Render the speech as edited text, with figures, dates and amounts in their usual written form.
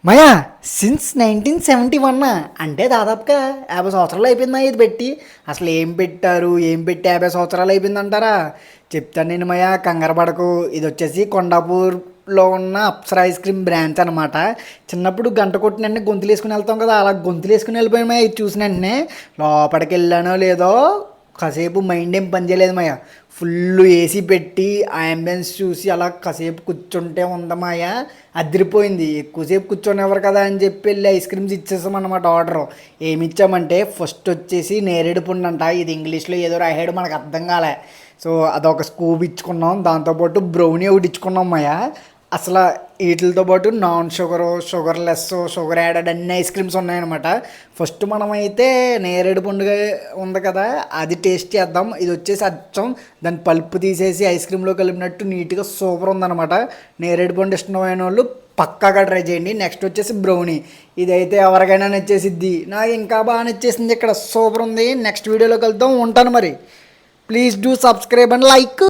మయా since 1971 అంటే దాదాపుగా 50 సంవత్సరాలు అయిపోయిందా ఇది పెట్టి. అసలు ఏం పెట్టారు, ఏం పెట్టి 50 సంవత్సరాలు అయిపోయిందంటారా? చెప్తాను నేను మయా, కంగారు పడకు. ఇది వచ్చేసి కొండాపూర్లో ఉన్న అప్సరా ఐస్ క్రీమ్ బ్రాంచ్ అనమాట. చిన్నప్పుడు గంట కొట్టిన వెంటనే గొంతులు వేసుకుని వెళ్తాం కదా, అలా గొంతులు వేసుకుని వెళ్ళిపోయాను మయ్య. ఇది చూసిన వెంటనే లోపలికి వెళ్ళానో లేదో కాసేపు మైండ్ ఏం పని చేయలేదు మాయ. ఫుల్ ఏసీ పెట్టి ఆ అంబియన్స్ చూసి అలా కాసేపు కూర్చుంటే ఉందమాయ, అదిరిపోయింది. ఎక్కువసేపు కూర్చొనివ్వరు కదా అని చెప్పి వెళ్ళి ఐస్ క్రీమ్స్ ఇచ్చేసామన్నమాట ఆర్డర్. ఏమి ఇచ్చామంటే ఫస్ట్ వచ్చేసి నేరేడు పండు అంట. ఇది ఇంగ్లీష్లో ఏదో రాసాడు, మనకు అర్థం కాలే. సో అదొక స్కూప్ ఇచ్చుకున్నాం, దాంతోపాటు బ్రౌనీ ఒకటి ఇచ్చుకున్నాం మాయ. అసలు వీటితో పాటు non sugar, sugar less, sugar added అన్ని ఐస్ క్రీమ్స్ ఉన్నాయన్నమాట. ఫస్ట్ మనమైతే నేరేడు పండుగ ఉంది కదా, అది టేస్ట్ చేద్దాం. ఇది వచ్చేసి అచ్చం దాని పల్పు తీసేసి ఐస్ క్రీమ్లో కలిపినట్టు నీట్గా సూపర్ ఉందన్నమాట. నేరేడు పండు ఇష్టమైన వాళ్ళు పక్కాగా ట్రై చేయండి. నెక్స్ట్ వచ్చేసి బ్రౌనీ. ఇదైతే ఎవరికైనా నచ్చేసిద్ది, నాకు ఇంకా బాగా నచ్చేసింది. ఇక్కడ సూపర్ ఉంది. నెక్స్ట్ వీడియోలోకి వెళ్తాం. ఉంటాను మరి. Please do subscribe and like.